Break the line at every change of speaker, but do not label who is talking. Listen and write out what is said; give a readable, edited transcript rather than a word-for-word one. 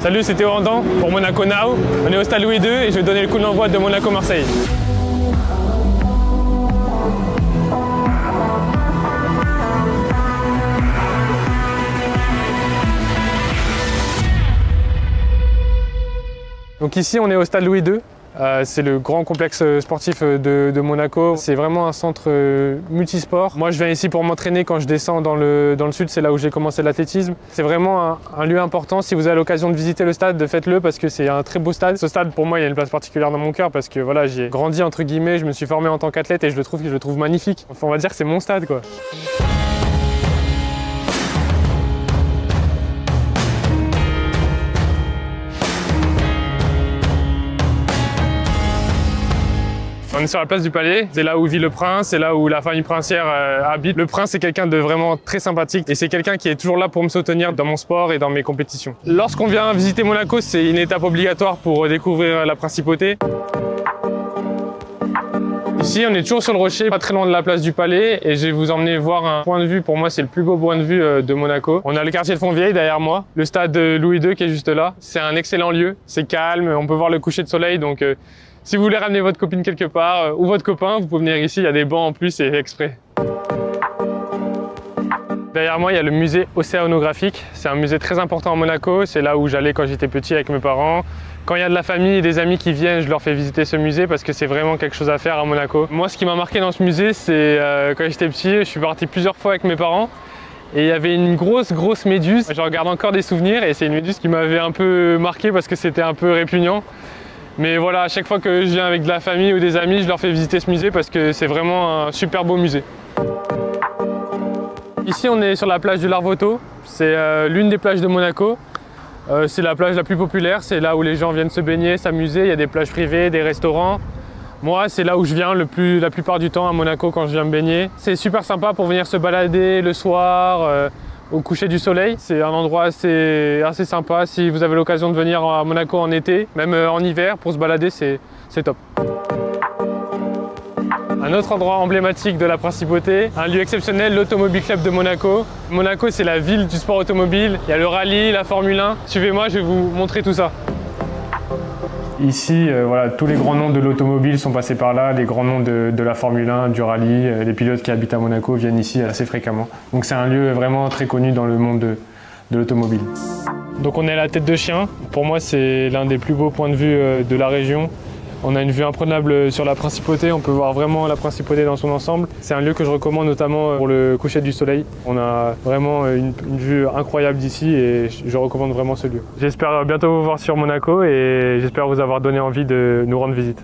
Salut, c'est Théo Randan pour Monaco Now. On est au stade Louis II et je vais donner le coup d'envoi de Monaco-Marseille. Donc ici, on est au stade Louis II. C'est le grand complexe sportif de Monaco. C'est vraiment un centre multisport. Moi, je viens ici pour m'entraîner quand je descends dans le sud. C'est là où j'ai commencé l'athlétisme. C'est vraiment un lieu important. Si vous avez l'occasion de visiter le stade, faites-le parce que c'est un très beau stade. Ce stade, pour moi, il y a une place particulière dans mon cœur parce que voilà, j'ai grandi entre guillemets. Je me suis formé en tant qu'athlète et je le trouve magnifique. Enfin, on va dire que c'est mon stade, quoi. On est sur la place du Palais, c'est là où vit le prince, c'est là où la famille princière habite. Le prince est quelqu'un de vraiment très sympathique et c'est quelqu'un qui est toujours là pour me soutenir dans mon sport et dans mes compétitions. Lorsqu'on vient visiter Monaco, c'est une étape obligatoire pour découvrir la principauté. Ici, on est toujours sur le rocher, pas très loin de la place du Palais et je vais vous emmener voir un point de vue. Pour moi, c'est le plus beau point de vue de Monaco. On a le quartier de Fontvieille derrière moi, le stade Louis II qui est juste là. C'est un excellent lieu, c'est calme, on peut voir le coucher de soleil donc si vous voulez ramener votre copine quelque part ou votre copain, vous pouvez venir ici, il y a des bancs en plus et exprès. Derrière moi, il y a le musée océanographique. C'est un musée très important à Monaco. C'est là où j'allais quand j'étais petit avec mes parents. Quand il y a de la famille et des amis qui viennent, je leur fais visiter ce musée parce que c'est vraiment quelque chose à faire à Monaco. Moi, ce qui m'a marqué dans ce musée, c'est quand j'étais petit, je suis parti plusieurs fois avec mes parents. Et il y avait une grosse méduse. Je regarde encore des souvenirs et c'est une méduse qui m'avait un peu marqué parce que c'était un peu répugnant. Mais voilà, à chaque fois que je viens avec de la famille ou des amis, je leur fais visiter ce musée parce que c'est vraiment un super beau musée. Ici, on est sur la plage du Larvoto. C'est l'une des plages de Monaco. C'est la plage la plus populaire. C'est là où les gens viennent se baigner, s'amuser. Il y a des plages privées, des restaurants. Moi, c'est là où je viens la plupart du temps à Monaco quand je viens me baigner. C'est super sympa pour venir se balader le soir. Au coucher du soleil. C'est un endroit assez sympa si vous avez l'occasion de venir à Monaco en été, même en hiver, pour se balader, c'est top. Un autre endroit emblématique de la principauté, un lieu exceptionnel, l'Automobile Club de Monaco. Monaco, c'est la ville du sport automobile. Il y a le rallye, la Formule 1. Suivez-moi, je vais vous montrer tout ça. Ici, voilà, tous les grands noms de l'automobile sont passés par là, les grands noms de la Formule 1, du rallye, les pilotes qui habitent à Monaco viennent ici assez fréquemment. Donc c'est un lieu vraiment très connu dans le monde de l'automobile. Donc on est à la Tête de Chien, pour moi c'est l'un des plus beaux points de vue de la région. On a une vue imprenable sur la principauté, on peut voir vraiment la principauté dans son ensemble. C'est un lieu que je recommande notamment pour le coucher du soleil. On a vraiment une vue incroyable d'ici et je recommande vraiment ce lieu. J'espère bientôt vous voir sur Monaco et j'espère vous avoir donné envie de nous rendre visite.